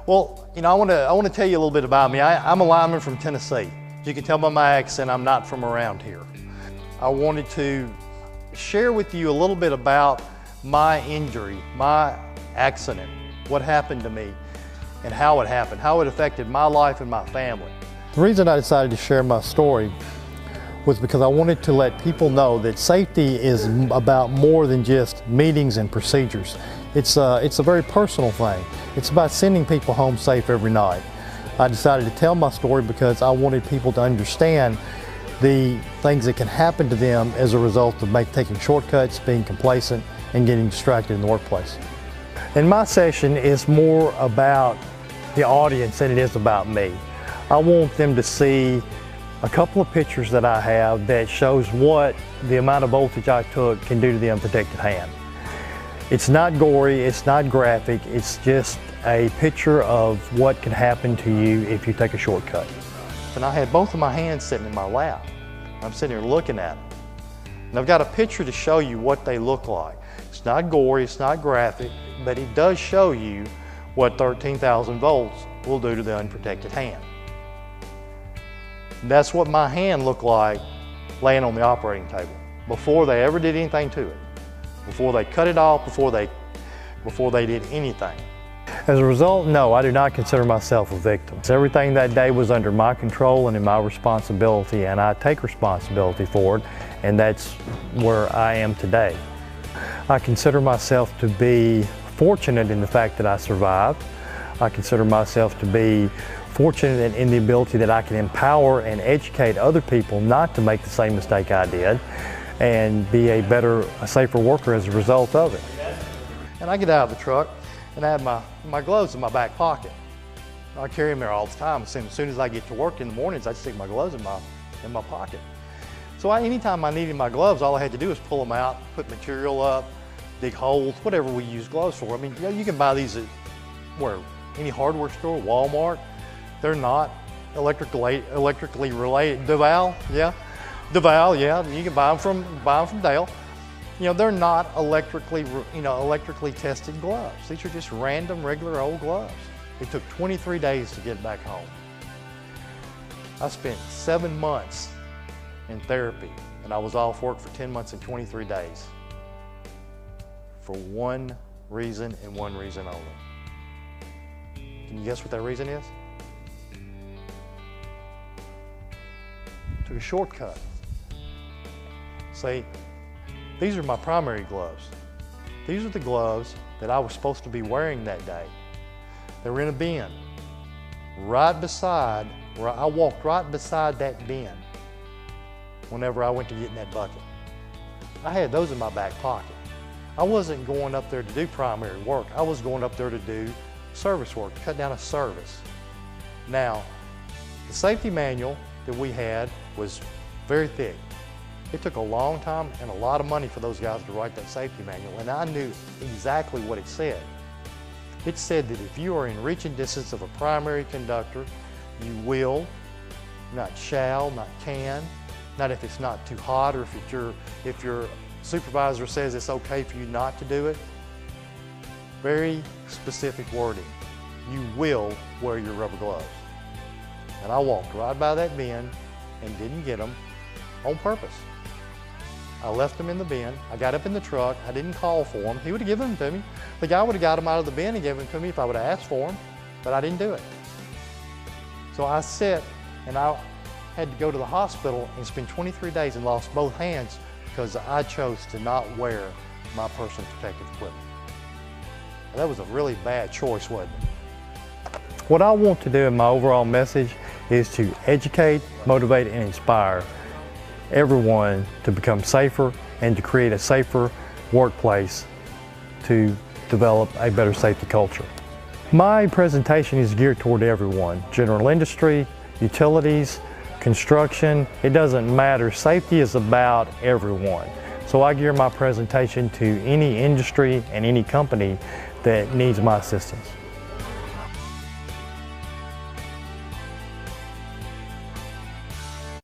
Well, I want to tell you a little bit about me. I'm a lineman from Tennessee. As you can tell by my accent, I'm not from around here. I wanted to share with you a little bit about my injury, my accident, what happened to me, and how it happened, how it affected my life and my family. The reason I decided to share my story was because I wanted to let people know that safety is about more than just meetings and procedures. It's a very personal thing. It's about sending people home safe every night. I decided to tell my story because I wanted people to understand the things that can happen to them as a result of taking shortcuts, being complacent, and getting distracted in the workplace. And my session is more about the audience than it is about me. I want them to see a couple of pictures that I have that shows what the amount of voltage I took can do to the unprotected hand. It's not gory, it's not graphic, it's just a picture of what can happen to you if you take a shortcut. And I had both of my hands sitting in my lap. I'm sitting here looking at them. And I've got a picture to show you what they look like. It's not gory, it's not graphic, but it does show you what 13,000 volts will do to the unprotected hand. And that's what my hand looked like laying on the operating table before they ever did anything to it. Before they cut it off, before they did anything. As a result, no, I do not consider myself a victim. Everything that day was under my control and in my responsibility, and I take responsibility for it, and that's where I am today. I consider myself to be fortunate in the fact that I survived. I consider myself to be fortunate in the ability that I can empower and educate other people not to make the same mistake I did, and be a safer worker as a result of it. And I get out of the truck and I have my gloves in my back pocket. I carry them there all the time. As soon as I get to work in the mornings, I stick my gloves in my pocket. So anytime I needed my gloves, all I had to do was pull them out, put material up, dig holes, whatever we use gloves for. I mean, you can buy these at any hardware store, Walmart. They're not electrically related. Dival, yeah. Dival, yeah, you can buy them from Dale. They're not electrically tested gloves. These are just random, regular old gloves. It took 23 days to get back home. I spent 7 months in therapy, and I was off work for 10 months and 23 days. For one reason and one reason only. Can you guess what that reason is? Took a shortcut. See, these are my primary gloves. These are the gloves that I was supposed to be wearing that day. They were in a bin. I walked right beside that bin whenever I went to get in that bucket. I had those in my back pocket. I wasn't going up there to do primary work. I was going up there to do service work, cut down a service. Now, the safety manual that we had was very thick. It took a long time and a lot of money for those guys to write that safety manual, and I knew exactly what it said. It said that if you are in reaching distance of a primary conductor, you will, not shall, not can, not if it's not too hot or if your supervisor says it's okay for you not to do it. Very specific wording. You will wear your rubber gloves. And I walked right by that bin and didn't get them on purpose. I left them in the bin. I got up in the truck. I didn't call for them. He would have given them to me. The guy would have got them out of the bin and given them to me if I would have asked for them, but I didn't do it. So I sat and I had to go to the hospital and spend 23 days and lost both hands because I chose to not wear my personal protective equipment. That was a really bad choice, wasn't it? What I want to do in my overall message is to educate, motivate, and inspire everyone to become safer and to create a safer workplace to develop a better safety culture. My presentation is geared toward everyone, general industry, utilities, construction, it doesn't matter. Safety is about everyone. So I gear my presentation to any industry and any company that needs my assistance.